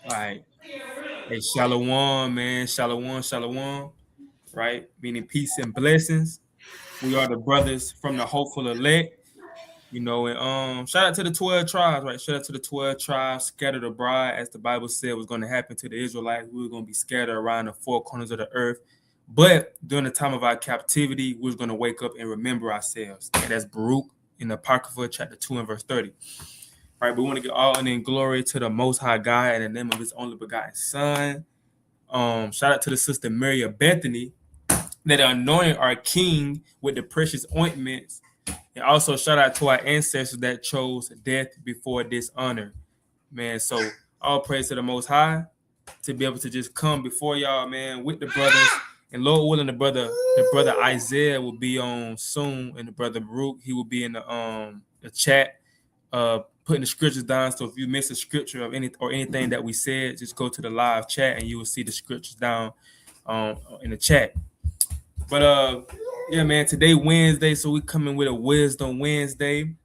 All right. Hey, Shalom, man. Shalom, shalom. Right? Meaning peace and blessings. We are the brothers from the hopeful elect. And shout out to the 12 tribes, right? Shout out to the 12 tribes scattered abroad, as the Bible said was going to happen to the Israelites. We were going to be scattered around the four corners of the earth. But during the time of our captivity, we was going to wake up and remember ourselves. And that's Baruch in the Apocrypha, chapter 2 and verse 30. Right? We want to give all honor and glory to the Most High God in the name of His only begotten Son. Shout out to the sister Mary of Bethany that anointed our King with the precious ointments. And also shout out to our ancestors that chose death before dishonor. Man, so all praise to the Most High to be able to just come before y'all, man, with the brothers. And Lord willing, the brother Isaiah will be on soon, and the brother Baruch, he will be in the chat, putting the scriptures down. So if you miss a scripture of anything that we said, just go to the live chat and you will see the scriptures down in the chat. But yeah, man, today Wednesday, so we coming with a Wisdom Wednesday.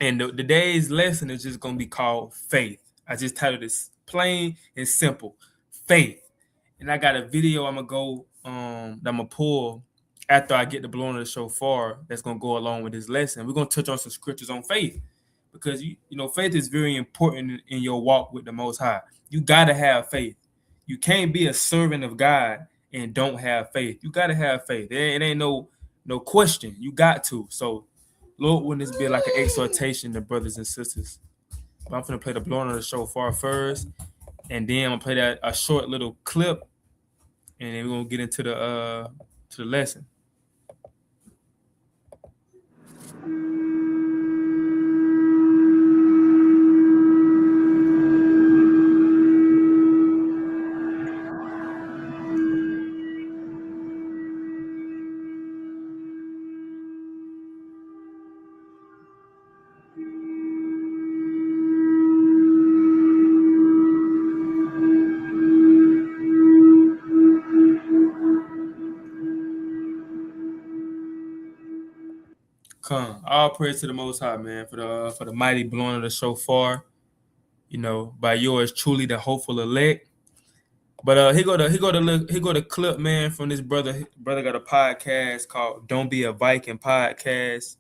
And the day's lesson is just gonna be called faith. I just titled this plain and simple, faith. And I got a video I'm gonna pull after I get the blowing of the shofar that's gonna go along with this lesson. We're gonna touch on some scriptures on faith because you know faith is very important in your walk with the Most High. You gotta have faith. You can't be a servant of God and don't have faith. You gotta have faith. It ain't no question. You got to. So Lord, wouldn't this be like an exhortation to brothers and sisters? But I'm gonna play the blowing of the shofar first, and then I'm gonna play that a short little clip, and then we're gonna get into the lesson. Come, all praise to the Most High, man, for the mighty blowing of the shofar. You know, by yours truly, the hopeful elect. But he go the clip, man, from this brother. Brother got a podcast called "Don't Be a Viking" podcast.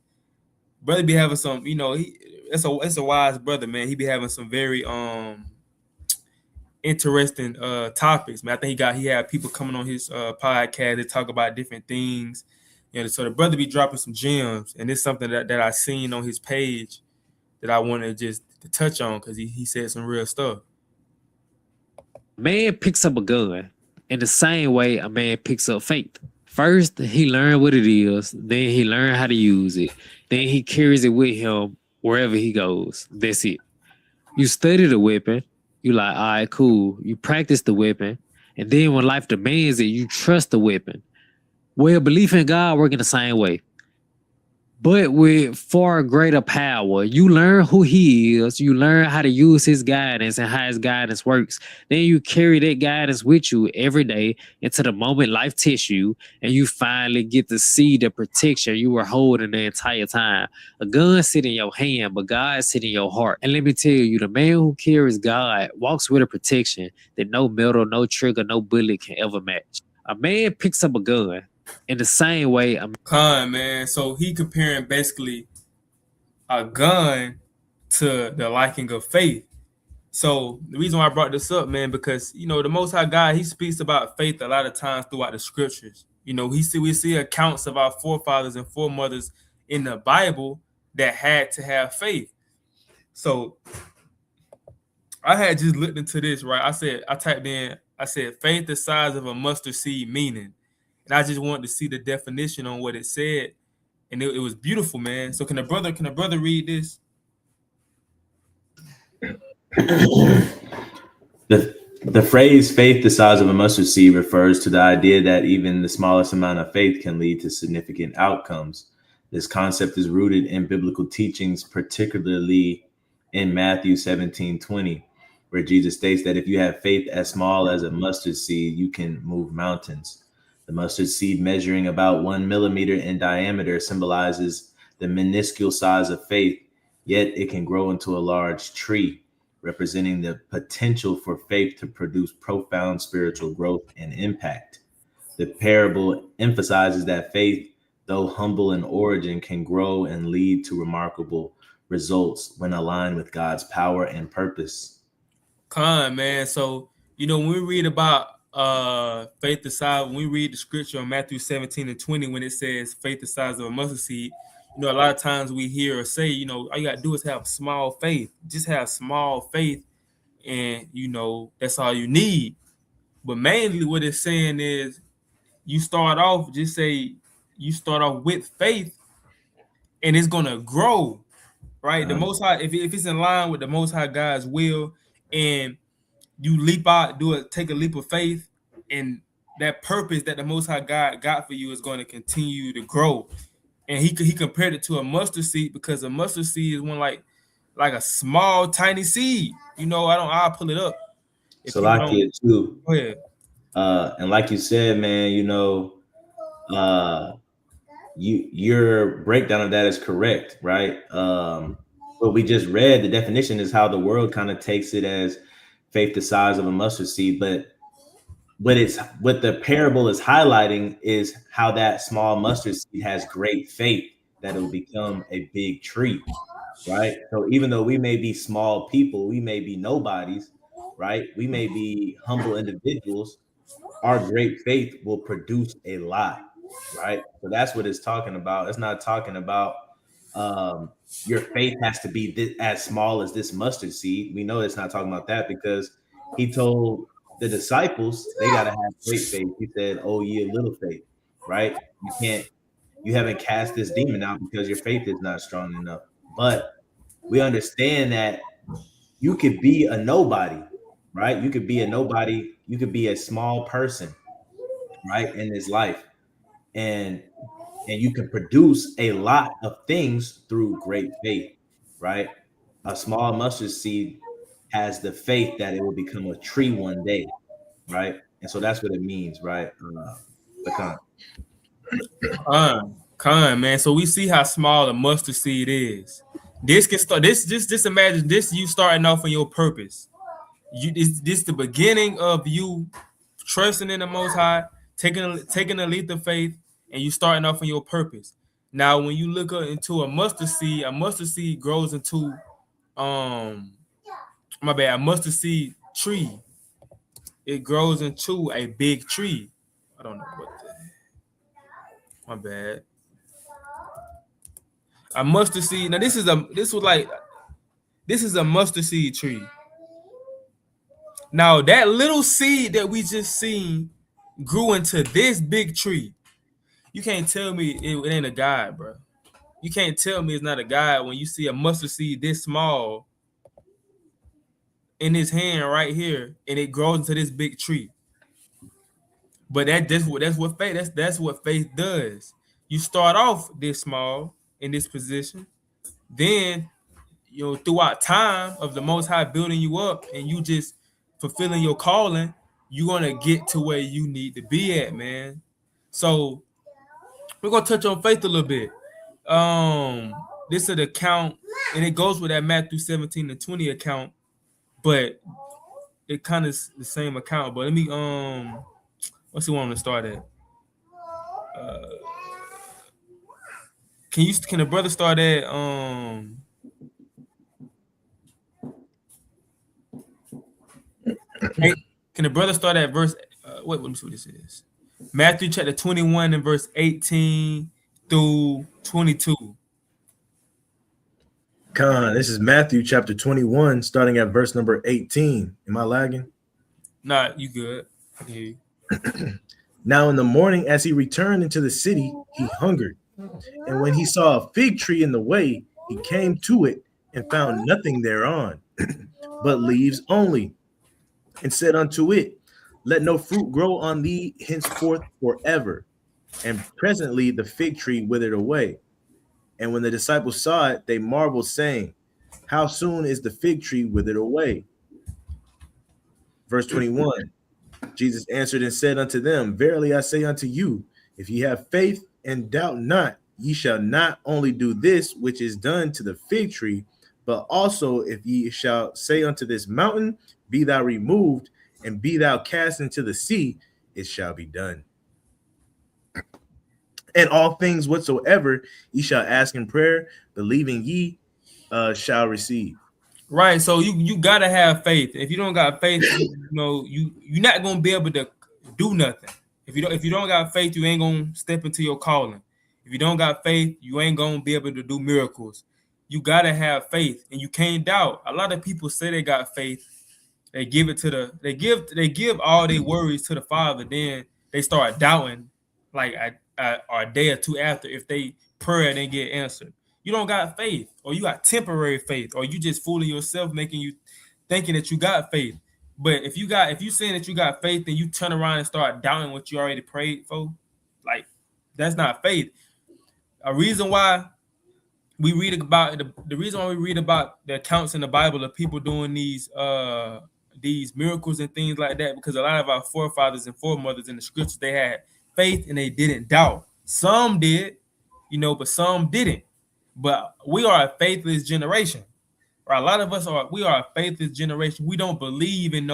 Brother be having some, it's a wise brother, man. He be having some very interesting topics, man. I think he had people coming on his podcast to talk about different things. So the brother be dropping some gems, and it's something that I seen on his page that I wanted just to touch on because he said some real stuff. Man picks up a gun in the same way a man picks up faith. First, he learned what it is. Then he learned how to use it. Then he carries it with him wherever he goes. That's it. You study the weapon. You like, all right, cool. You practice the weapon. And then when life demands it, you trust the weapon. Well, belief in God working the same way. But with far greater power, you learn who he is, you learn how to use his guidance and how his guidance works. Then you carry that guidance with you every day into the moment life tests you, and you finally get to see the protection you were holding the entire time. A gun sit in your hand, but God sit in your heart. And let me tell you, the man who carries God walks with a protection that no metal, no trigger, no bullet can ever match. A man picks up a gun in the same way. Man. So he comparing basically a gun to the liking of faith. So the reason why I brought this up, man, because the Most High God, he speaks about faith a lot of times throughout the scriptures. We see accounts of our forefathers and foremothers in the Bible that had to have faith. So I had just looked into this, right? I typed in faith the size of a mustard seed meaning. And I just wanted to see the definition on what it said. And it was beautiful, man. So can the brother read this? The phrase faith the size of a mustard seed refers to the idea that even the smallest amount of faith can lead to significant outcomes. This concept is rooted in biblical teachings, particularly in Matthew 17:20, where Jesus states that if you have faith as small as a mustard seed, you can move mountains. The mustard seed, measuring about 1 millimeter in diameter, symbolizes the minuscule size of faith, yet it can grow into a large tree. representing the potential for faith to produce profound spiritual growth and impact. The parable emphasizes that faith, though humble in origin, can grow and lead to remarkable results when aligned with God's power and purpose. Man. So, when we read about faith the size, when we read the scripture in Matthew 17:20, when it says faith the size of a mustard seed, a lot of times we hear or say, all you got to do is have small faith. Just have small faith, and, that's all you need. But mainly what it's saying is you start off with faith, and it's going to grow, right? The Most High, if it's in line with the Most High God's will, and you leap out, take a leap of faith, and that purpose that the Most High God got for you is going to continue to grow. And he compared it to a mustard seed, because a mustard seed is one like a small, tiny seed. I'll pull it up. So like it too. Go ahead. And like you said, man, your breakdown of that is correct, right? What we just read, the definition is how the world kind of takes it as faith the size of a mustard seed, but what the parable is highlighting is how that small mustard seed has great faith that it will become a big tree, right? So even though we may be small people, we may be nobodies, right? We may be humble individuals. Our great faith will produce a lot, right? So that's what it's talking about. It's not talking about your faith has to be as small as this mustard seed. We know it's not talking about that, because he told the disciples they got to have great faith. He said, "Oh, ye of little faith," right? You haven't cast this demon out because your faith is not strong enough. But we understand that you could be a nobody, right? You could be a nobody. You could be a small person, right, in this life, and you can produce a lot of things through great faith, right? A small mustard seed has the faith that it will become a tree one day, right? And so that's what it means, right? Man. So we see how small a mustard seed is. This can start. Just imagine this. You starting off on your purpose. This the beginning of you trusting in the Most High, taking a leap of faith, and you starting off on your purpose. Now, when you look into a mustard seed grows into a mustard seed tree. It grows into a big tree. I don't know what my bad. A mustard seed. Now this is a mustard seed tree. Now that little seed that we just seen grew into this big tree. You can't tell me it ain't a God, bro. You can't tell me it's not a God when you see a mustard seed this small in his hand right here, and it grows into this big tree. But that's what faith does. You start off this small in this position, then throughout time of the Most High building you up, and you just fulfilling your calling, you're gonna get to where you need to be at, man. So we're gonna touch on faith a little bit. This is an account, and it goes with that Matthew 17:20 account, but it kind of the same account. But let me what's the one to start at? Can the brother start at can the brother start at verse let me see what this is. Matthew chapter 21 and verse 18 through 22. This is Matthew chapter 21, starting at verse number 18. Am I lagging? Nah, you good. I can hear you. Now in the morning, as he returned into the city, he hungered. And when he saw a fig tree in the way, he came to it and found nothing thereon, but leaves only, and said unto it, Let no fruit grow on thee henceforth forever. And presently the fig tree withered away. And when the disciples saw it, they marveled, saying, How soon is the fig tree withered away? Verse 21, Jesus answered and said unto them, Verily I say unto you, if ye have faith and doubt not, ye shall not only do this which is done to the fig tree, But also, if ye shall say unto this mountain, be thou removed, and be thou cast into the sea, it shall be done. And all things whatsoever ye shall ask in prayer, believing ye shall receive. Right. So you gotta have faith. If you don't got faith, you're not gonna be able to do nothing. If you don't got faith, you ain't gonna step into your calling. If you don't got faith, you ain't gonna be able to do miracles. You gotta have faith, and you can't doubt. A lot of people say they got faith. They give give all their worries to the Father. Then they start doubting, like a day or two after, if they prayer didn't get answered. You don't got faith, or you got temporary faith, or you just fooling yourself, making you thinking that you got faith. But if you saying that you got faith, and you turn around and start doubting what you already prayed for, like, that's not faith. A reason why we read about the reason why we read about the accounts in the Bible of people doing these miracles and things like that, because a lot of our forefathers and foremothers in the scriptures, they had faith and they didn't doubt. Some did, but some didn't. But we are a faithless generation. Or a lot of us are a faithless generation. We don't believe in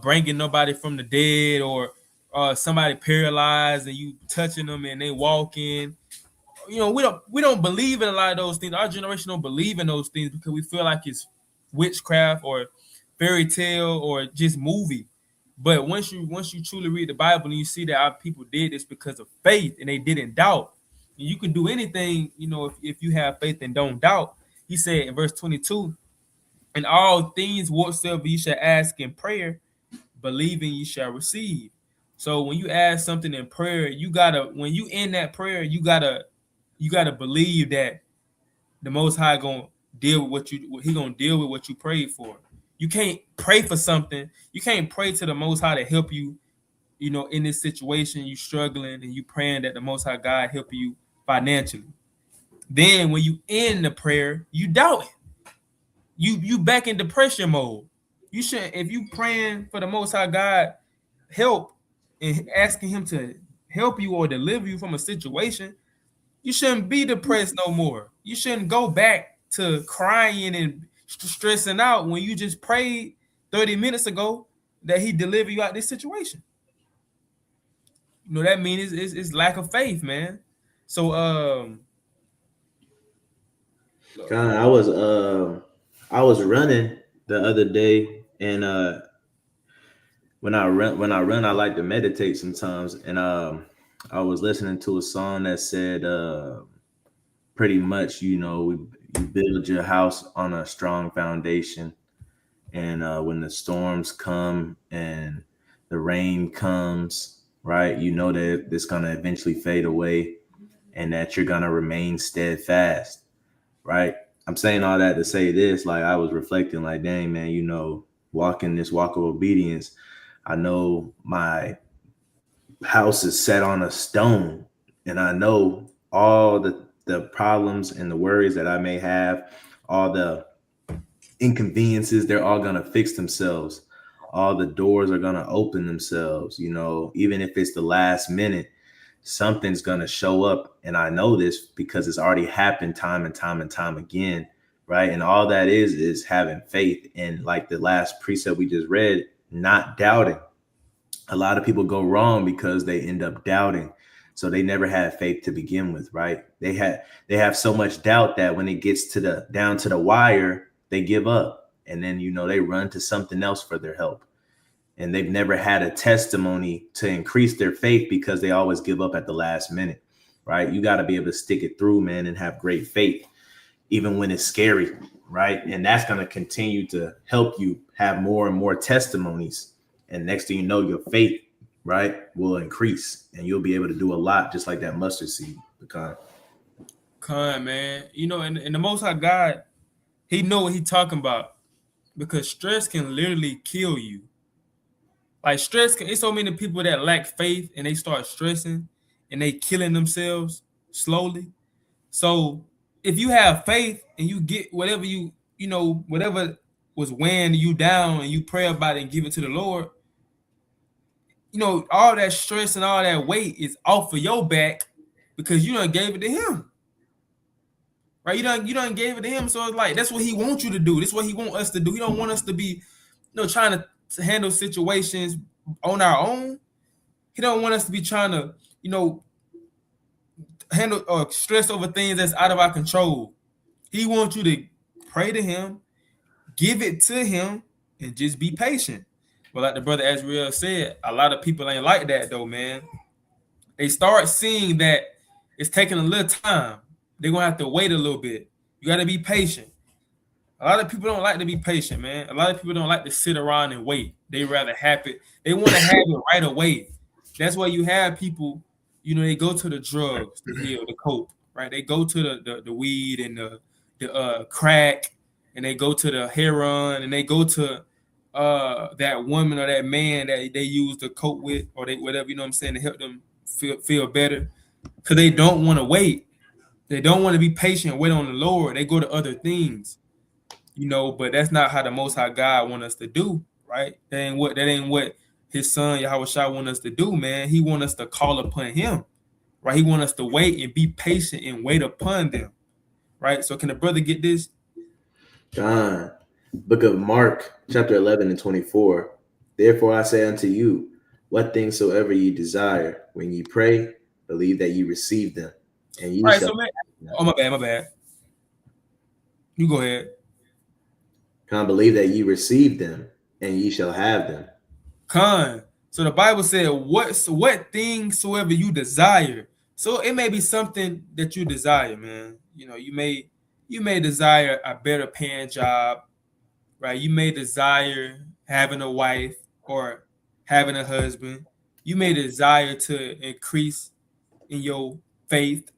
bringing nobody from the dead, or somebody paralyzed and you touching them and they walking. We don't believe in a lot of those things. Our generation don't believe in those things because we feel like it's witchcraft or fairy tale or just movie. But once you truly read the Bible and you see that our people did this because of faith and they didn't doubt, you can do anything, if you have faith and don't doubt. He said in verse 22, "In all things whatsoever you shall ask in prayer, believing you shall receive." So when you ask something in prayer, when you in that prayer, you gotta believe that the Most High gonna deal with what you prayed for. You can't pray for something. You can't pray to the Most High to help you, in this situation you struggling, and you praying that the Most High God help you financially. Then when you end the prayer, you doubt it. You back in depression mode. You shouldn't. If you praying for the Most High God help and asking Him to help you or deliver you from a situation, you shouldn't be depressed no more. You shouldn't go back to crying and stressing out when you just prayed 30 minutes ago that He delivered you out of this situation. That means it's lack of faith, man. So I was running the other day, and when I run, I like to meditate sometimes, and I was listening to a song that said pretty much, you build your house on a strong foundation, and when the storms come and the rain comes, right, that it's gonna eventually fade away, and that you're gonna remain steadfast, right? I'm saying all that to say this, like, I was reflecting, like, dang, man, walking this walk of obedience, I know my house is set on a stone, and I know all the problems and the worries that I may have, all the inconveniences, they're all going to fix themselves. All the doors are going to open themselves, even if it's the last minute, something's going to show up. And I know this because it's already happened time and time and time again, right? And all that is having faith. And like the last precept we just read, not doubting. A lot of people go wrong because they end up doubting. So they never had faith to begin with, right? They have so much doubt that when it gets down to the wire, they give up. And then, they run to something else for their help. And they've never had a testimony to increase their faith because they always give up at the last minute, right? You got to be able to stick it through, man, and have great faith, even when it's scary, right? And that's going to continue to help you have more and more testimonies. And next thing you know, your faith, right, will increase, and you'll be able to do a lot, just like that mustard seed. Man, and the Most High God, He know what He talking about, because stress can literally kill you. Like, it's so many people that lack faith and they start stressing and they killing themselves slowly. So if you have faith and you get whatever whatever was weighing you down, and you pray about it and give it to the Lord, all that stress and all that weight is off of your back because you done gave it to Him. right? You done gave it to him, so it's like that's what he wants you to do. This is what he want us to do. He don't want us to be, trying to handle situations on our own. He don't want us to be trying to, handle or stress over things that's out of our control. He wants you to pray to him, give it to him, and just be patient. But like the brother Azriel said, a lot of people ain't like that though, man. They start seeing that it's taking a little time. They're gonna have to wait a little bit. You gotta be patient. A lot of people don't like to be patient, man. A lot of people don't like to sit around and wait. They rather have it. They want to have it right away. That's why you have people, they go to the drugs to heal, the cope, right? They go to the weed and the crack, and they go to the heroin, and they go to that woman or that man that they use to cope with, or they whatever, you know what I'm saying, to help them feel better. Because they don't want to wait. They don't want to be patient and wait on the Lord. They go to other things. But that's not how the Most High God want us to do, right? That ain't what His Son Yahweh Shai want us to do, man. He want us to call upon Him, right? He want us to wait and be patient and wait upon them, right? So can the brother get this? John, book of Mark, chapter 11 and 24. Therefore I say unto you, what things soever ye desire, when ye pray, believe that ye receive them, and ye Right. shall. So man, oh my bad. You go ahead. Con, believe that ye receive them, and ye shall have them. Con. So the Bible said, what things soever you desire. So it may be something that you desire, man. You may desire a better paying job, right? You may desire having a wife or having a husband. You may desire to increase in your faith.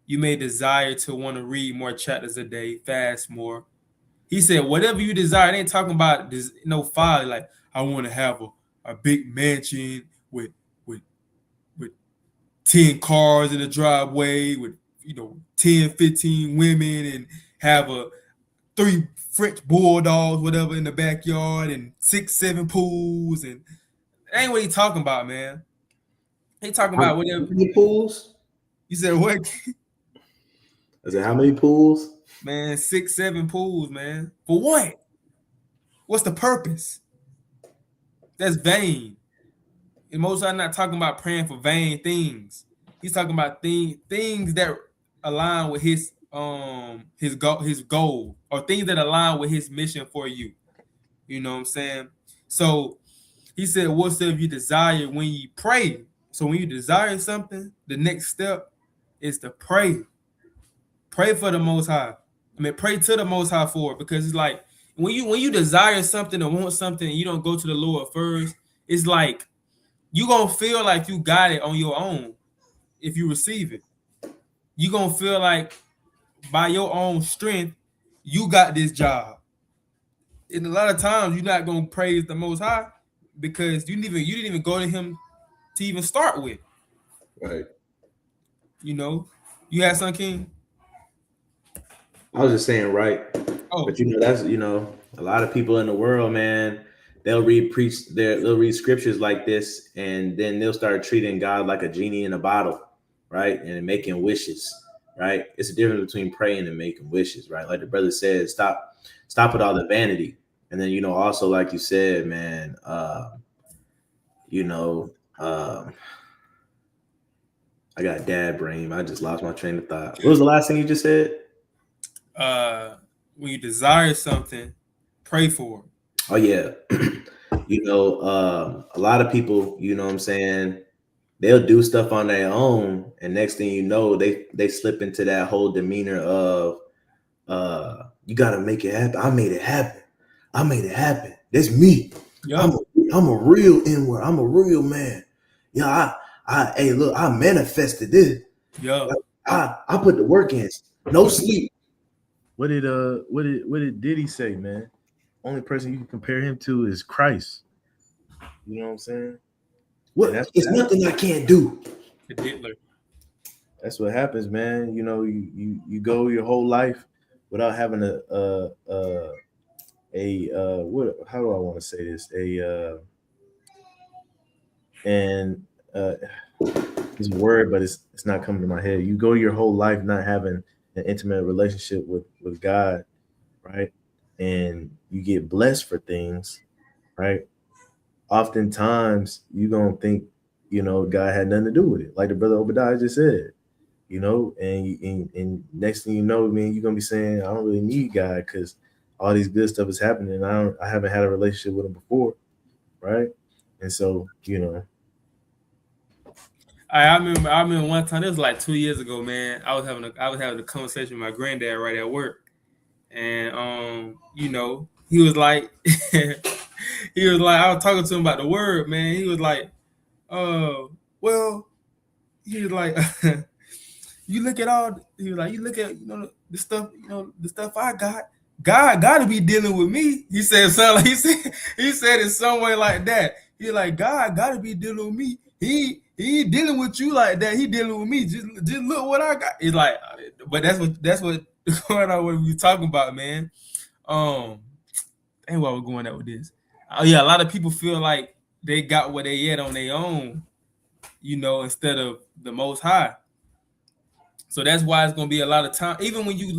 You may desire to want to read more chapters a day, fast more. He said, whatever you desire, they ain't talking about this, folly. Like, I want to have a big mansion with 10 cars in the driveway, with 10, 15 women, and have 3 French bulldogs, whatever, in the backyard, and 6, 7 pools. And that ain't what he talking about, man. He talking about whatever. How many pools? You said what? I said, how many pools? Man, 6, 7 pools, man. For what? What's the purpose? That's vain. And most are not talking about praying for vain things. He's talking about things that align with his goal, or things that align with his mission for you. You know what I'm saying? So he said, whatsoever you desire when you pray. So when you desire something, the next step is to pray. Pray for the Most High. Pray to the Most High for it, because it's like when you desire something or want something and you don't go to the Lord first, it's like you gonna feel like you got it on your own if you receive it. You gonna feel like by your own strength you got this job. And a lot of times you're not gonna praise the Most High because you didn't even go to Him to even start with. Right. You had some, King. I was just saying, right. Oh. But that's a lot of people in the world, man, they'll read scriptures like this, and then they'll start treating God like a genie in a bottle, right? And making wishes, right? It's a difference between praying and making wishes, right? Like the brother said, stop with all the vanity. And then, also like you said, man, I got dad brain. I just lost my train of thought. What was the last thing you just said? When you desire something, pray for it. Oh yeah. A lot of people, what I'm saying, they'll do stuff on their own, and next thing you know, they slip into that whole demeanor of you gotta make it happen. I made it happen. That's me. Yep. I'm a real N-word. I'm a real man. Yeah, hey, look, I manifested this. Yeah. I put the work in. No sleep. What did Diddy say, man? Only person you can compare him to is Christ. You know what I'm saying? It's nothing I can't do. That's what happens, man. You go your whole life without having what? How do I want to say this? It's a word, but it's not coming to my head. You go your whole life not having an intimate relationship with God, right? And you get blessed for things, right? Oftentimes you don't think, God had nothing to do with it. Like the brother Obadiah just said, and next thing you know, man, you're gonna be saying, I don't really need God because all these good stuff is happening. And I haven't had a relationship with him before, right? And so, I remember one time, it was like 2 years ago, man. I was having a conversation with my granddad right at work. And he was like I was talking to him about the word, man. He was like, well, he was like, you look at the stuff, the stuff I got. God gotta be dealing with me. He said something like, he said it some way like that. He like, God gotta be dealing with me. He dealing with you like that. He dealing with me. Just look what I got. It's like, but that's what going on, what we talking about, man. And where we're going at with this. Oh yeah, a lot of people feel like they got what they had on their own, instead of the Most High. So that's why it's gonna be a lot of time. Even when you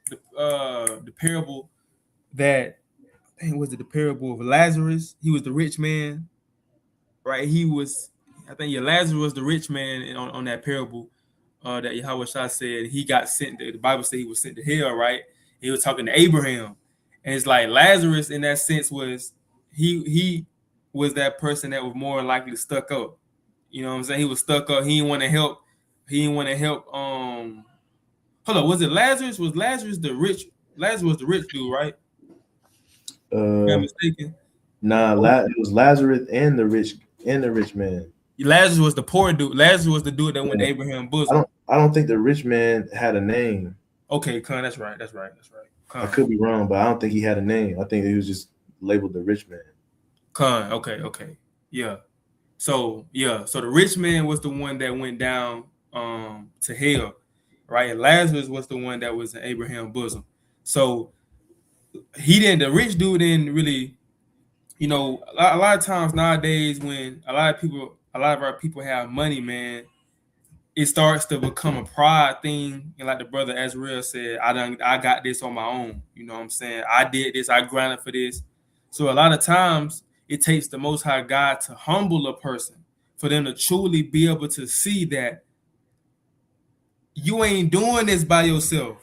the parable that, I think, was it the parable of Lazarus? He was the rich man, right? I think Lazarus was the rich man on that parable. That Yahweh Shah said he got sent. The Bible said he was sent to hell, right? He was talking to Abraham, and it's like Lazarus in that sense was he was that person that was more likely to stuck up. You know what I'm saying? He was stuck up. He didn't want to help. Hold on, was it Lazarus? Was Lazarus the rich? Lazarus was the rich dude, right? If I'm mistaken. Nah, it was Lazarus and the rich man. Lazarus was the poor dude. Lazarus was the dude that went to Abraham's bosom. I don't think the rich man had a name. Okay, Con, that's right. Con. I could be wrong, but I don't think he had a name. I think he was just labeled the rich man. Con, okay. Yeah. So the rich man was the one that went down to hell, right? And Lazarus was the one that was in Abraham's bosom. So the rich dude didn't really, a lot of times nowadays when a lot of our people have money, man, it starts to become a pride thing. And like the brother Azrael said, I got this on my own. You know what I'm saying? I did this, I grinded for this. So a lot of times it takes the Most High God to humble a person for them to truly be able to see that you ain't doing this by yourself.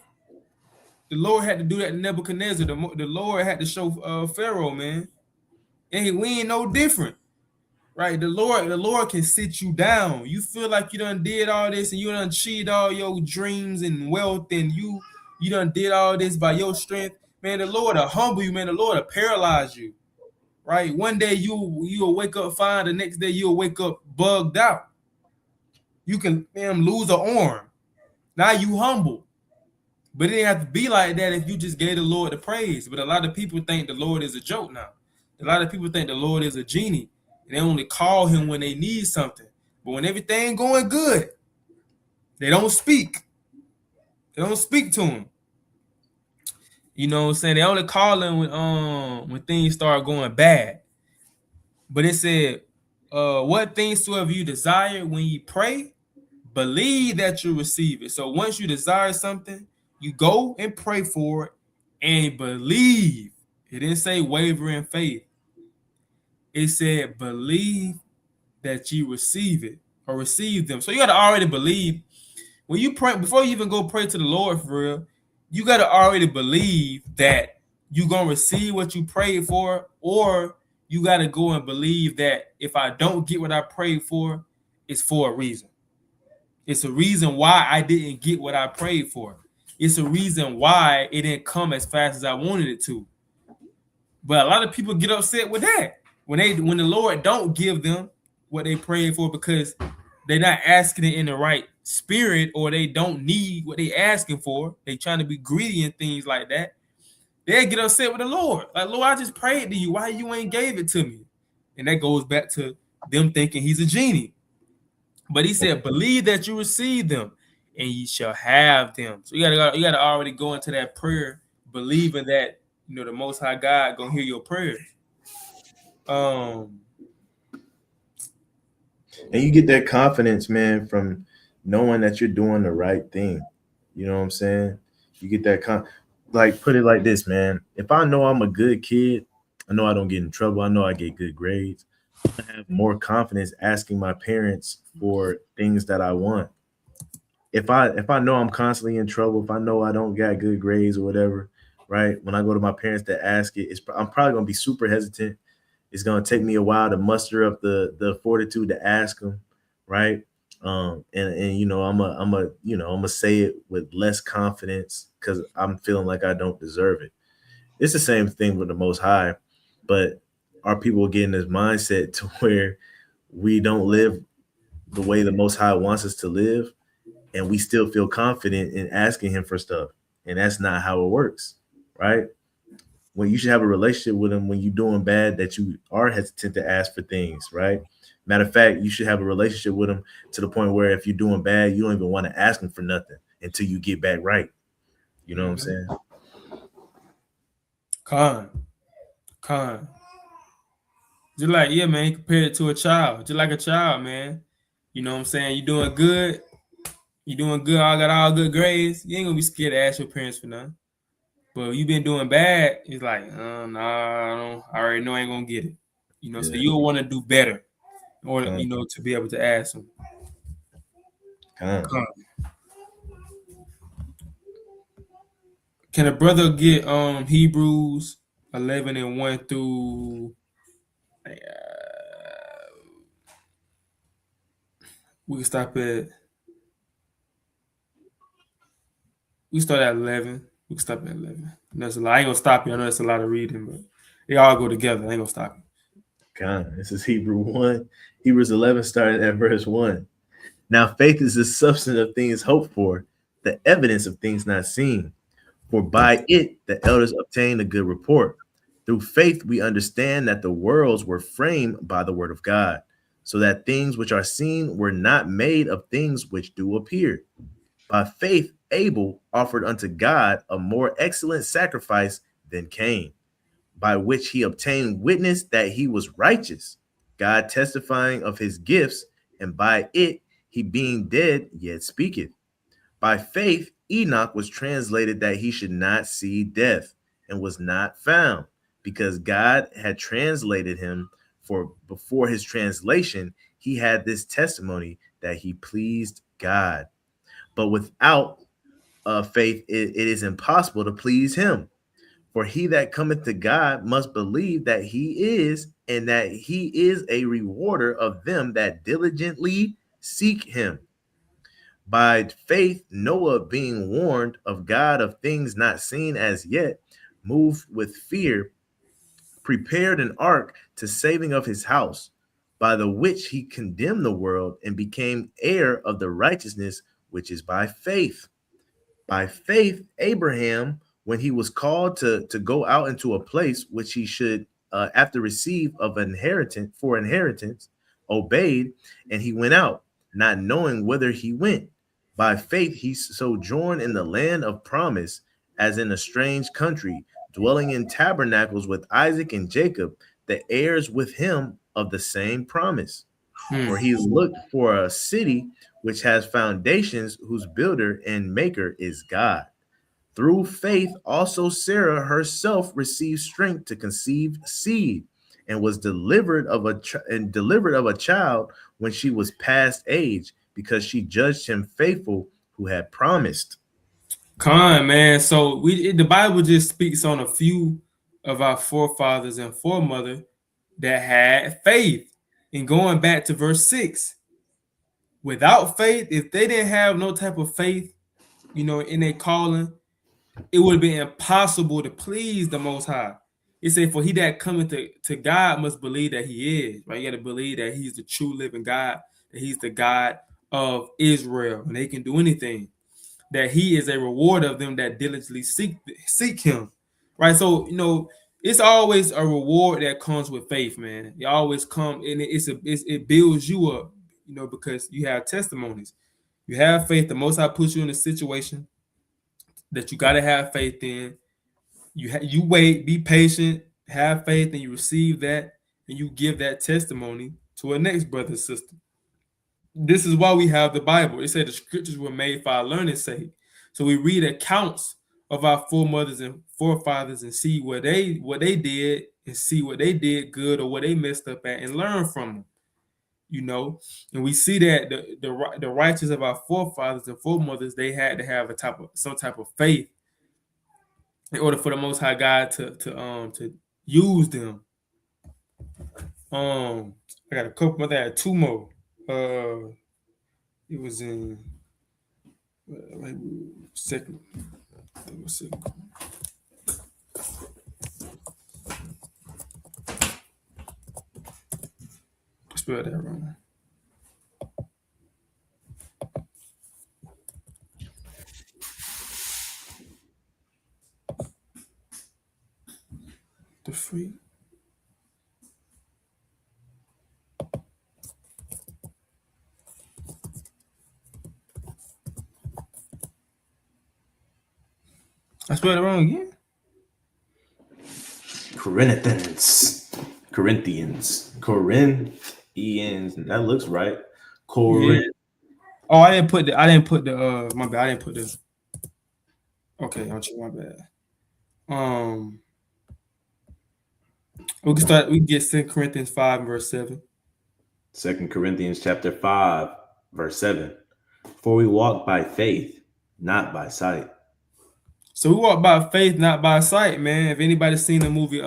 The Lord had to do that to Nebuchadnezzar. The Lord had to show Pharaoh, man. And we ain't no different, right? The Lord can sit you down. You feel like you done did all this and you done achieved all your dreams and wealth and you done did all this by your strength. Man, the Lord will humble you, man. The Lord will paralyze you, right? One day you'll wake up fine. The next day you'll wake up bugged out. You can lose an arm. Now you humble. But it didn't have to be like that if you just gave the Lord the praise. But a lot of people think the Lord is a joke now. A lot of people think the Lord is a genie. And they only call him when they need something. But when everything going good, they don't speak. They don't speak to him. You know what I'm saying? They only call him when things start going bad. But it said, what things soever you desire when you pray, believe that you receive it. So once you desire something, you go and pray for it and believe. It didn't say waver in faith. It said believe that you receive it or receive them. So you got to already believe. When you pray, before you even go pray to the Lord for real, you got to already believe that you're going to receive what you prayed for, or you got to go and believe that if I don't get what I prayed for, it's for a reason. It's a reason why I didn't get what I prayed for. It's a reason why it didn't come as fast as I wanted it to. But a lot of people get upset with that when the Lord don't give them what they prayed for because they're not asking it in the right spirit, or they don't need what they asking for. They trying to be greedy and things like that. They get upset with the Lord. Like, Lord, I just prayed to you. Why you ain't gave it to me? And that goes back to them thinking he's a genie. But he said, believe that you receive them and ye shall have them. So you gotta already go into that prayer believing that the Most High God gonna hear your prayers. And you get that confidence, man, from knowing that you're doing the right thing. You know what I'm saying? You get that like, put it like this, man. If I know I'm a good kid, I know I don't get in trouble. I know I get good grades. I have more confidence asking my parents for things that I want. If I know I'm constantly in trouble, if I know I don't got good grades or whatever, right? When I go to my parents to ask it, I'm probably gonna be super hesitant. It's gonna take me a while to muster up the fortitude to ask them, right? And you know, I'm a say it with less confidence because I'm feeling like I don't deserve it. It's the same thing with the Most High, but our people getting this mindset to where we don't live the way the Most High wants us to live, and we still feel confident in asking Him for stuff, and that's not how it works, right? When you should have a relationship with Him when you're doing bad, that you are hesitant to ask for things, right? Matter of fact, you should have a relationship with Him to the point where if you're doing bad, you don't even want to ask Him for nothing until you get back right. You know what I'm saying? Con. Just like, yeah, man, compare it to a child. Just like a child, man. You know what I'm saying? You doing good. You doing good. I got all good grades. You ain't gonna be scared to ask your parents for nothing. But if you been doing bad, it's like, nah, I already know I ain't gonna get it. You know, so you'll want to do better, or you know, to be able to ask them. Can a brother get Hebrews 11:1 through? We can stop at. We start at 11. We can stop at 11. That's a lot. I ain't gonna stop you. I know that's a lot of reading, but they all go together. I ain't gonna stop you. This is Hebrews 11 starting at verse 1. Now faith is the substance of things hoped for, the evidence of things not seen. For by it the elders obtained a good report. Through faith we understand that the worlds were framed by the word of God, so that things which are seen were not made of things which do appear. By faith Abel offered unto God a more excellent sacrifice than Cain, by which he obtained witness that he was righteous, God testifying of his gifts, and by it he being dead yet speaketh. By faith Enoch was translated that he should not see death, and was not found, because God had translated him. For before his translation he had this testimony that he pleased God. But without faith it is impossible to please him. For he that cometh to God must believe that he is, and that he is a rewarder of them that diligently seek him. By faith Noah, being warned of God of things not seen as yet, moved with fear, prepared an ark to saving of his house, by the which he condemned the world and became heir of the righteousness which is by faith. By faith Abraham, when he was called to go out into a place which he should after receive of inheritance, obeyed, and he went out, not knowing whither he went. By faith he sojourned in the land of promise, as in a strange country, dwelling in tabernacles with Isaac and Jacob, the heirs with him of the same promise. For he looked for a city which has foundations, whose builder and maker is God. Through faith also Sarah herself received strength to conceive seed, and was delivered of a child when she was past age, because she judged him faithful who had promised. Man. So the Bible just speaks on a few of our forefathers and foremother that had faith. And going back to verse 6, without faith, if they didn't have no type of faith, you know, in their calling, it would have been impossible to please the Most High. It said, for he that cometh to God must believe that he is, right? You got to believe that he's the true living God, that he's the God of Israel, and they can do anything, that he is a rewarder of them that diligently seek him, right? So, you know, it's always a reward that comes with faith, man. It always comes, and it builds you up, you know, because you have testimonies. You have faith. The Most High puts you in a situation that you got to have faith in. You wait, be patient, have faith, and you receive that, and you give that testimony to a next brother and sister. This is why we have the Bible. It said the scriptures were made for our learning's sake. So we read accounts of our foremothers and forefathers and see what they did and see what they did good or what they messed up at and learn from them. You know, and we see that the righteous of our forefathers and foremothers, they had to have some type of faith in order for the Most High God to use them. I got a couple more. I had two more. It was in like second. It was second. I spelled that wrong. The free. I spelled it wrong again. Corinthians. That looks right. Corinth. Yeah. Oh, I didn't put the my bad. I didn't put this. Okay, I'll check my bad. We can get 2 Corinthians 5 and verse 7. 2 Corinthians chapter 5, verse 7. For we walk by faith, not by sight. So we walk by faith, not by sight, man. If anybody's seen the movie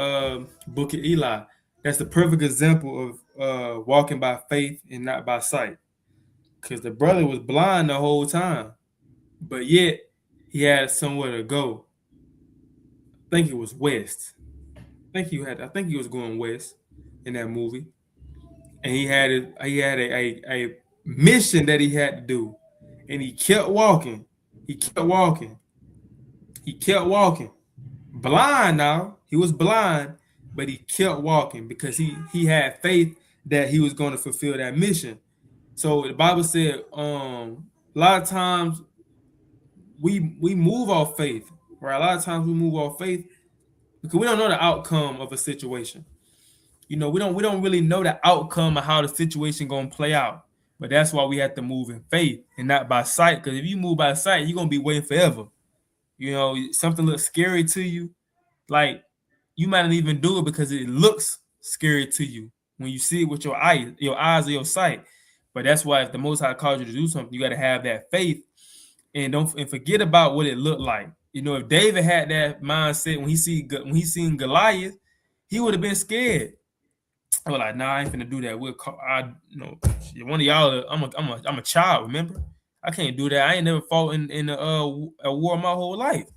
Book of Eli, that's the perfect example of walking by faith and not by sight. Because the brother was blind the whole time, but yet he had somewhere to go. I think it was west. I think he was going west in that movie, and he had a mission that he had to do, and he kept walking. Blind now. He was blind, but he kept walking because he had faith that he was going to fulfill that mission. So the Bible said a lot of times we move off faith, right? A lot of times we move off faith because we don't know the outcome of a situation. You know, we don't really know the outcome of how the situation gonna play out. But that's why we have to move in faith and not by sight. Because if you move by sight, you're gonna be waiting forever. You know, something looks scary to you, like you might not even do it because it looks scary to you when you see it with your eyes or your sight. But that's why if the Most High calls you to do something, you got to have that faith and don't forget about what it looked like. You know, if David had that mindset when he seen Goliath, he would have been scared. I was like, nah, I ain't finna do that. One of y'all. I'm a child. Remember, I can't do that. I ain't never fought in a war my whole life.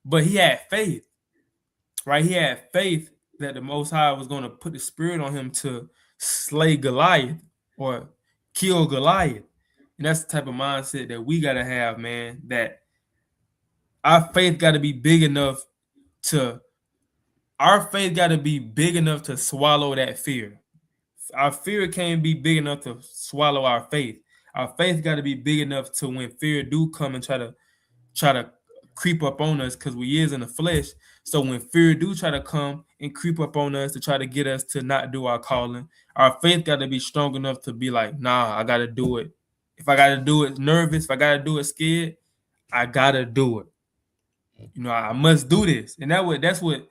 But he had faith, right? He had faith that the Most High was going to put the Spirit on him to slay Goliath or kill Goliath. And that's the type of mindset that we got to have, man, that our faith got to be big enough to swallow that fear. Our fear can't be big enough to swallow our faith. Our faith got to be big enough to when fear do come and try to creep up on us, because we is in the flesh. So when fear do try to come and creep up on us to try to get us to not do our calling, our faith got to be strong enough to be like, nah, I got to do it. If I got to do it nervous, if I got to do it scared, I got to do it. You know, I must do this. And that's what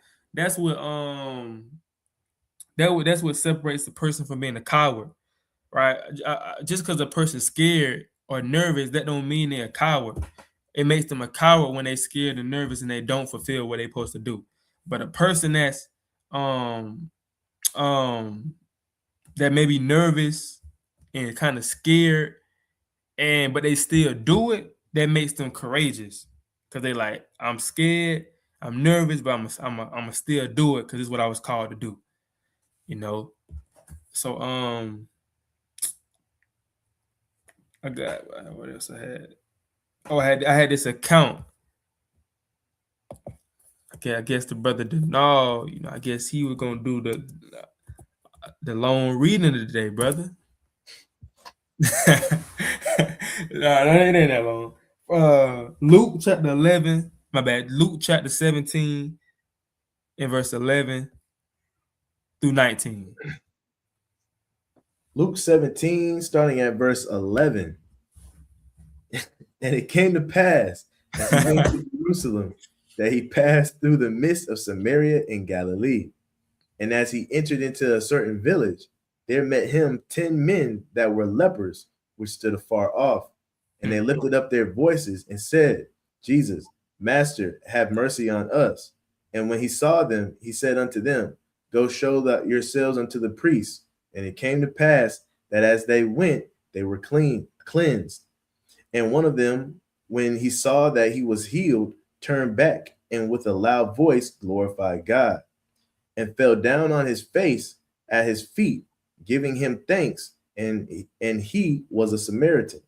separates the person from being a coward, right? Just because a person's scared or nervous, that don't mean they're a coward. It makes them a coward when they're scared and nervous and they don't fulfill what they're supposed to do. But a person that's that may be nervous and kind of scared, but they still do it, that makes them courageous. Because they like, I'm scared, I'm nervous, but I'm still do it because it's what I was called to do. You know? So I got, what else I had? Oh, I had this account. Okay, I guess the brother Denal, you know, I guess he was gonna do the long reading of the day, brother. Nah, it ain't that long. Luke chapter 11, my bad. Luke chapter 17 and verse 11 through 19. Luke 17, starting at verse 11. And it came to pass as he went to Jerusalem that he passed through the midst of Samaria and Galilee. And as he entered into a certain village, there met him 10 men that were lepers, which stood afar off. And they lifted up their voices and said, Jesus, Master, have mercy on us. And when he saw them, he said unto them, Go show that yourselves unto the priests. And it came to pass that as they went, they were cleansed. And one of them, when he saw that he was healed, turned back and with a loud voice glorified God, and fell down on his face at his feet, giving him thanks. And he was a Samaritan.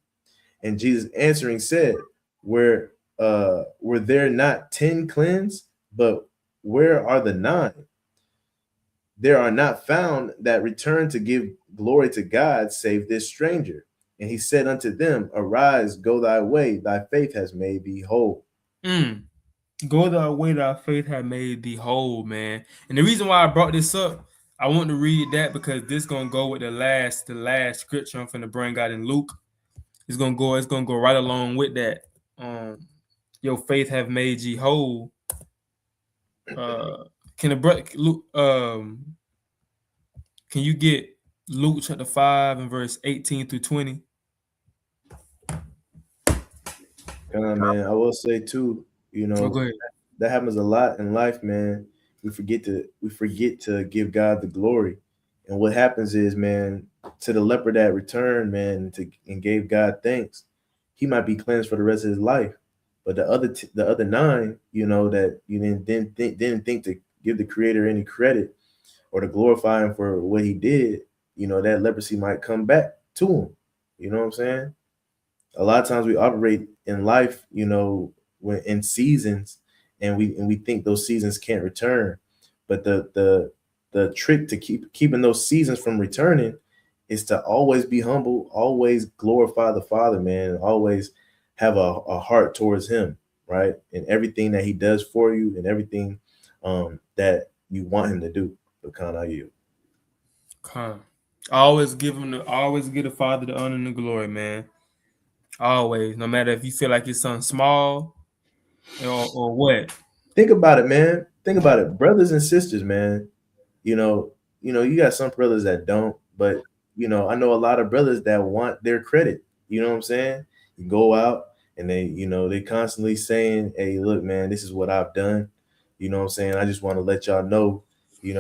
And Jesus answering said, Were there not 10 cleansed? But where are the 9? There are not found that return to give glory to God, save this stranger. And he said unto them, Arise, go thy way, thy faith has made thee whole. Go thy way, thy faith has made thee whole, man. And the reason why I brought this up, I want to read that because this gonna go with the last scripture I'm finna bring out in Luke. It's gonna go right along with that. Your faith have made ye whole. Can you get Luke chapter 5 and verse 18 through 20? Come on, man. I will say too, Go ahead. that happens a lot in life, man. We forget to give God the glory. And what happens is, man, to the leper that returned, man, and gave God thanks, he might be cleansed for the rest of his life. But the other 9, that you didn't think to give the Creator any credit or to glorify him for what he did, that leprosy might come back to him. You know what I'm saying? A lot of times we operate in life, when in seasons, and we think those seasons can't return. But the trick to keeping those seasons from returning is to always be humble, always glorify the Father, man, and always have a heart towards him, right? And everything that he does for you and everything that you want him to do. But kind of you. Always give the Father the honor and the glory, man. Always, no matter if you feel like it's something small or what. Think about it, man. Think about it, brothers and sisters, man. You got some brothers that don't, but I know a lot of brothers that want their credit. You know what I'm saying? You go out and they constantly saying, "Hey, look, man, this is what I've done." You know what I'm saying? I just want to let y'all know. We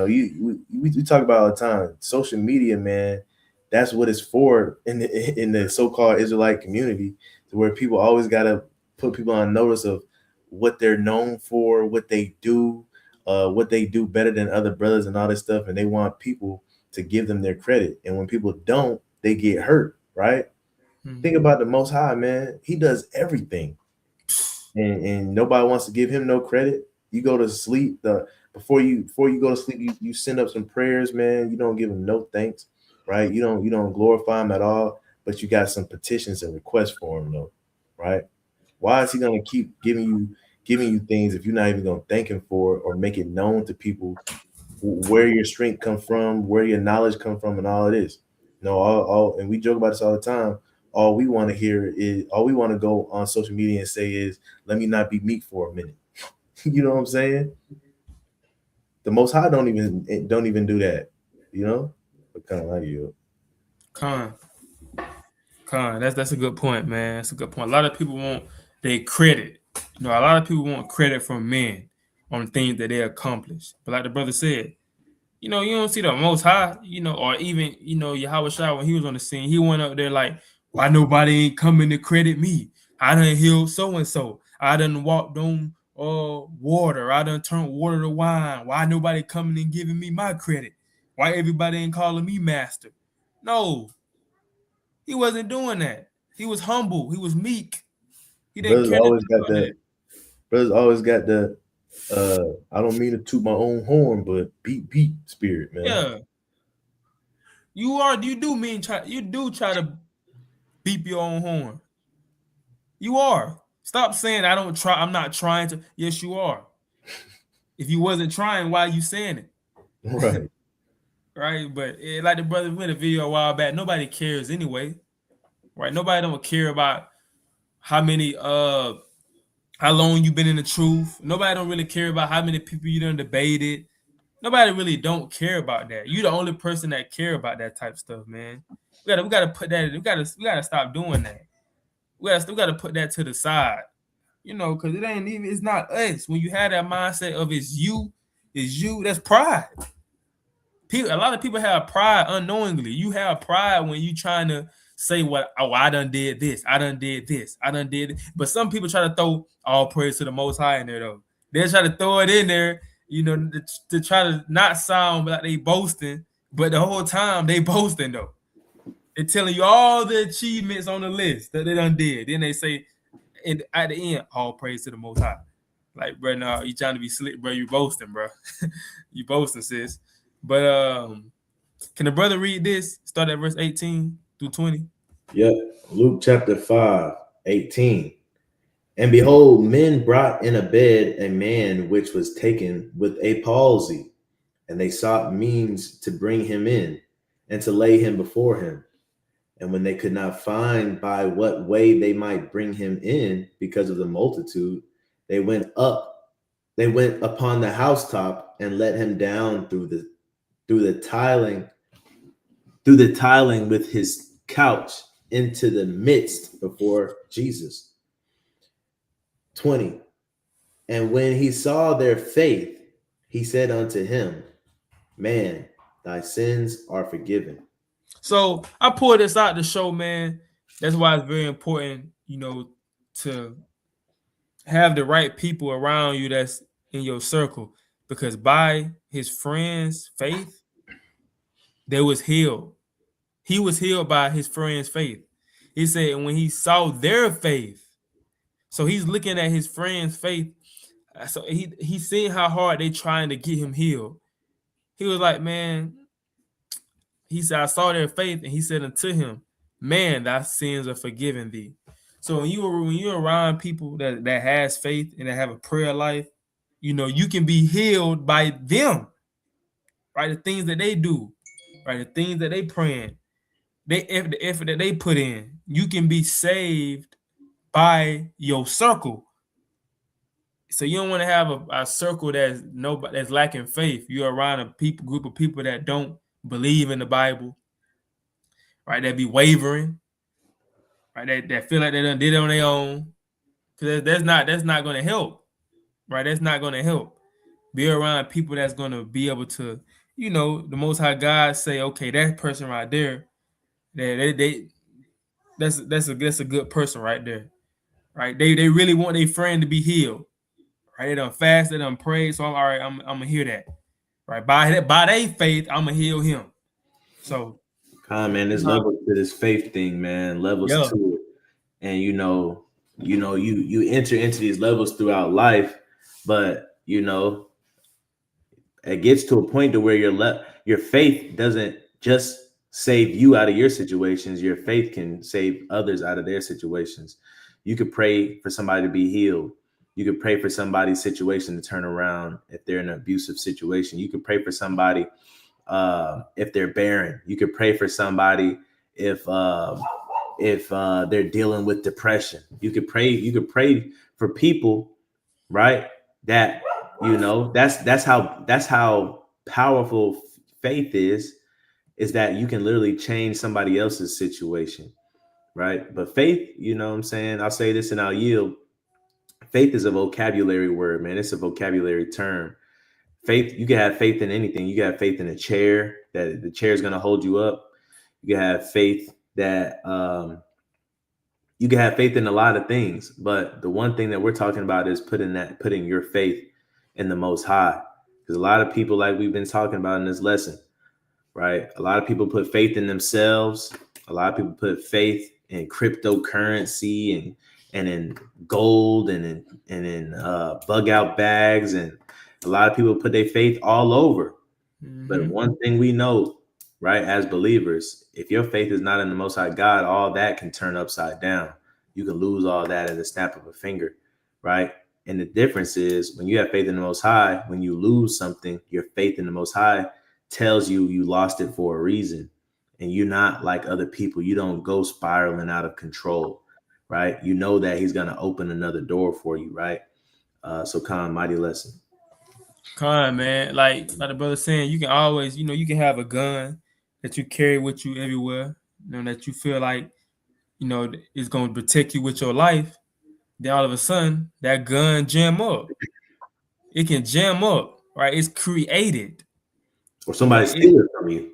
talk about all the time. Social media, man, that's what it's for in the so-called Israelite community, where people always gotta put people on notice of what they're known for, what they do better than other brothers and all this stuff, and they want people to give them their credit. And when people don't, they get hurt, right? Think about the Most High, man. He does everything, and nobody wants to give him no credit. You go to sleep, before you go to sleep, you send up some prayers, man. You don't give him no thanks, right? You don't glorify him at all, but you got some petitions and requests for him, though, right? Why is he gonna keep giving you things if you're not even gonna thank him for it or make it known to people where your strength comes from, where your knowledge comes from, and all it is? All and we joke about this all the time. All we want to go on social media and say is, let me not be meek for a minute. You know what I'm saying? The Most High don't even do that, But kind of like you. Con, that's a good point, man. That's a good point. A lot of people want their credit. A lot of people want credit from men on things that they accomplish. But like the brother said, you don't see the Most High, or even, Yahweh Shai, when he was on the scene, he went up there like, why nobody ain't coming to credit me? I done healed so-and-so. I done walked on water. I done turned water to wine. Why nobody coming and giving me my credit? Why everybody ain't calling me master? No, he wasn't doing that. He was humble. He was meek. He didn't care. Brothers always got the I don't mean to toot my own horn, but beat spirit, man. Yeah. You do try to beep your own horn. You are. Stop saying I'm not trying to. Yes, you are. If you wasn't trying, why are you saying it? Right. right? But like the brother made a video a while back, nobody cares anyway, right? Nobody don't care about how many how long you been in the truth. Nobody don't really care about how many people you done debated. Nobody really don't care about that. You the only person that care about that type of stuff, man. We gotta put that. We gotta stop doing that. We gotta put that to the side, you know, because it ain't even. It's not us. When you have that mindset of it's you. That's pride. A lot of people have pride unknowingly. You have pride when you trying to say what, oh, I done did this, I done did this, I done did it. But some people try to throw all praise to the Most High in there though. They try to throw it in there, you know, to try to not sound like they boasting, but the whole time they boasting though. They're telling you all the achievements on the list that they done did. Then they say, at the end, all praise to the Most High. Like, bro, no, you trying to be slick, bro. You boasting, bro. You boasting, sis. But can the brother read this? Start at verse 18 through 20. Yep. Luke chapter 5, 18. And behold, men brought in a bed a man which was taken with a palsy, and they sought means to bring him in and to lay him before him. And when they could not find by what way they might bring him in because of the multitude, they went upon the housetop and let him down through the tiling with his couch into the midst before Jesus. 20. And when he saw their faith, he said unto him, Man, thy sins are forgiven. So I pulled this out to show, man, that's why it's very important, you know, to have the right people around you that's in your circle, because by his friend's faith, they was healed. He was healed by his friend's faith. He said, and when he saw their faith, so he's looking at his friend's faith. So he's seeing how hard they trying to get him healed. He was like, man, he said, I saw their faith, and he said unto him, man, thy sins are forgiven thee. So when you're around people that has faith and that have a prayer life, you know, you can be healed by them, right? The things that they do, right? The things that they praying, the effort that they put in, you can be saved by your circle. So you don't want to have a circle that's lacking faith. You're around a group of people that don't believe in the Bible, right? That be wavering, right? That feel like they done did it on their own. Because that's not going to help, right? That's not going to help. Be around people that's going to be able to, you know, the Most High God say, okay, that person right there, that's a good person right there, right? They really want their friend to be healed, right? They done fast, they done prayed, so I'm all right. I'm gonna hear that, right? By their faith, I'm gonna heal him. So, man, there's levels to this faith thing, man. Levels to it, and you enter into these levels throughout life, but you know, it gets to a point to where your faith doesn't just save you out of your situations. Your faith can save others out of their situations. You could pray for somebody to be healed. You could pray for somebody's situation to turn around if they're in an abusive situation. You could pray for somebody if they're barren. You could pray for somebody if they're dealing with depression. You could pray for people, right? That, you know, that's how powerful faith is that you can literally change somebody else's situation, right? But faith, you know what I'm saying? I'll say this and I'll yield. Faith is a vocabulary word, man. It's a vocabulary term. Faith, you can have faith in anything. You can have faith in a chair, that the chair is going to hold you up. You can have faith that you can have faith in a lot of things. But the one thing that we're talking about is putting your faith in the Most High. Because a lot of people, like we've been talking about in this lesson, right? A lot of people put faith in themselves. A lot of people put faith in cryptocurrency and in gold and in bug out bags. And a lot of people put their faith all over. Mm-hmm. But one thing we know, right, as believers, if your faith is not in the Most High God, all that can turn upside down. You can lose all that at the snap of a finger, right? And the difference is when you have faith in the Most High, when you lose something, your faith in the Most High tells you you lost it for a reason, and you're not like other people. You don't go spiraling out of control, right? You know that he's gonna open another door for you, right? So Khan, mighty lesson. Con, man, like the brother saying, you can always, you can have a gun that you carry with you everywhere, that you feel like, is going to protect you with your life. Then all of a sudden, that gun jam up. It can jam up, right? It's created. Or somebody steal it from you.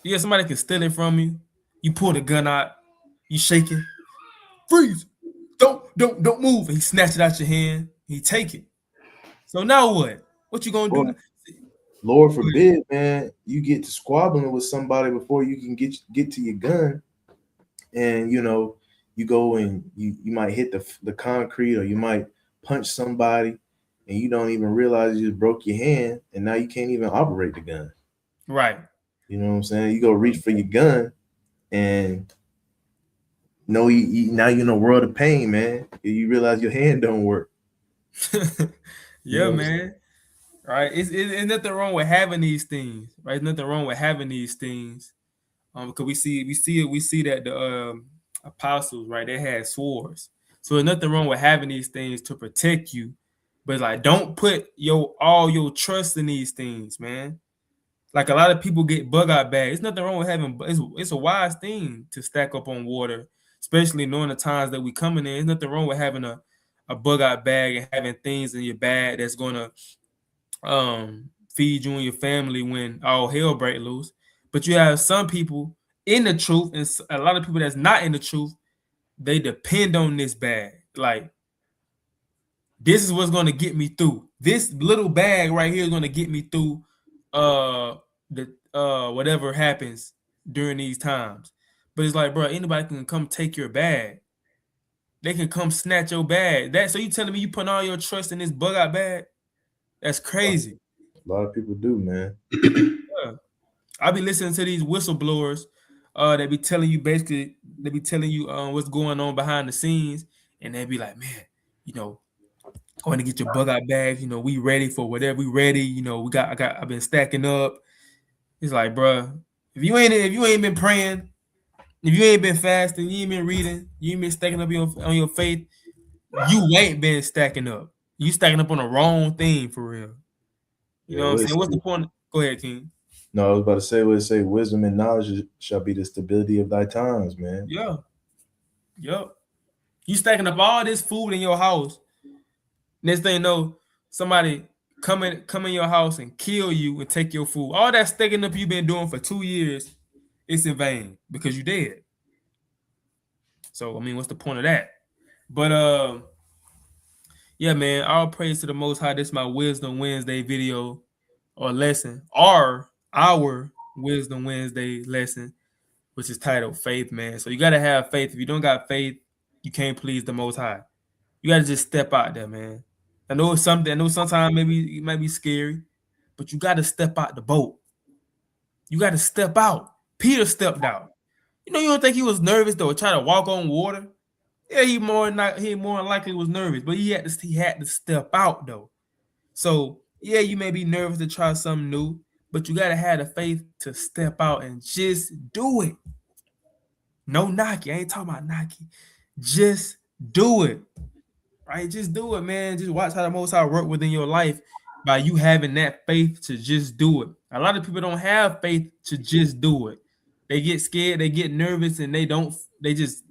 Yeah, somebody can steal it from you. You pull the gun out, you shake it, freeze, don't move. And he snatch it out your hand. He take it. So now what? What you gonna do? Lord forbid, man, you get to squabbling with somebody before you can get to your gun, and you go and you might hit the concrete, or you might punch somebody, and you don't even realize you just broke your hand, and now you can't even operate the gun. Right. You know what I'm saying? You go reach for your gun, and now you're in a world of pain, man. You realize your hand don't work. Yeah, man. Right. It's nothing wrong with having these things, right? There's nothing wrong with having these things. Because we see that the apostles, right, they had swords. So there's nothing wrong with having these things to protect you. But like, don't put all your trust in these things, man. Like, a lot of people get bug out bags. There's nothing wrong with having. It's a wise thing to stack up on water, especially knowing the times that we coming in. There's nothing wrong with having a bug out bag and having things in your bag that's gonna feed you and your family when all hell break loose. But you have some people in the truth, and a lot of people that's not in the truth. They depend on this bag. Like, this is what's gonna get me through. This little bag right here is gonna get me through whatever happens during these times. But it's like, bro, anybody can come take your bag. They can come snatch your bag. So you telling me you putting all your trust in this bug out bag? That's crazy. A lot of people do, man. Yeah. I be listening to these whistleblowers. They be telling you what's going on behind the scenes, and they be like, man, going to get your bug out bag. We ready for whatever. We ready. I've been stacking up. It's like, bro, if you ain't been praying, if you ain't been fasting, you ain't been reading, you ain't been stacking up on your faith, you ain't been stacking up. You stacking up on the wrong thing for real. You know what I'm saying? What's the point? Go ahead, King. No, I was about to say what it say, wisdom and knowledge shall be the stability of thy times, man. Yeah. Yep. You stacking up all this food in your house. Next thing you know, somebody come in your house and kill you and take your food. All that stacking up you've been doing for 2 years, it's in vain because you dead. So, I mean, what's the point of that? But yeah, man, all praise to the Most High. This is my Wisdom Wednesday video or lesson, or our Wisdom Wednesday lesson, which is titled Faith, man. So you got to have faith. If you don't got faith, you can't please the Most High. You got to just step out there, man. I know sometimes maybe it might be scary, but you got to step out the boat. You got to step out. Peter stepped out. You don't think he was nervous though, trying to walk on water? Yeah, he more likely was nervous, but he had to step out though. So yeah, you may be nervous to try something new, but you gotta have the faith to step out and just do it. No knocking. I ain't talking about knocking. Just do it. Right? Just do it, man. Just watch how the Most High work within your life by you having that faith to just do it. A lot of people don't have faith to just do it. They get scared, they get nervous, and they just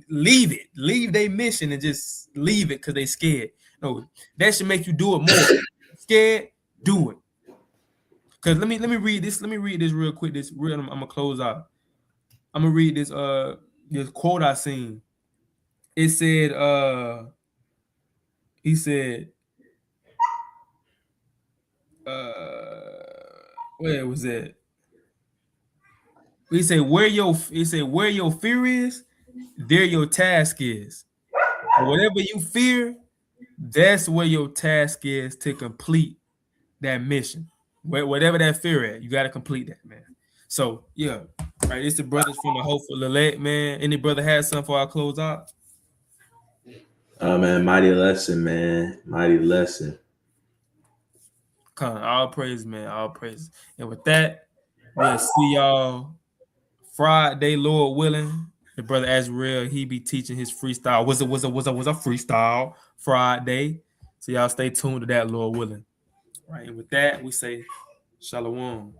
leave it. Leave their mission and just leave it because they scared. No, that should make you do it more. Scared, do it. Because let me read this. Let me read this real quick. I'm gonna close out. I'm gonna read this quote I seen. It said, he said, where was it? He said, where your fear is, there your task is. Whatever you fear, that's where your task is to complete that mission. Whatever that fear at, you got to complete that, man. So yeah, right. It's the brothers from the Hopeful Elect, man. Any brother has something for our close out? Oh man, mighty lesson, man. Mighty lesson. All praise, man. All praise. And with that, We'll see y'all Friday, Lord willing. The brother Azrael, he be teaching his freestyle. Was a freestyle Friday. So y'all stay tuned to that, Lord willing. Right. And with that, we say Shalom.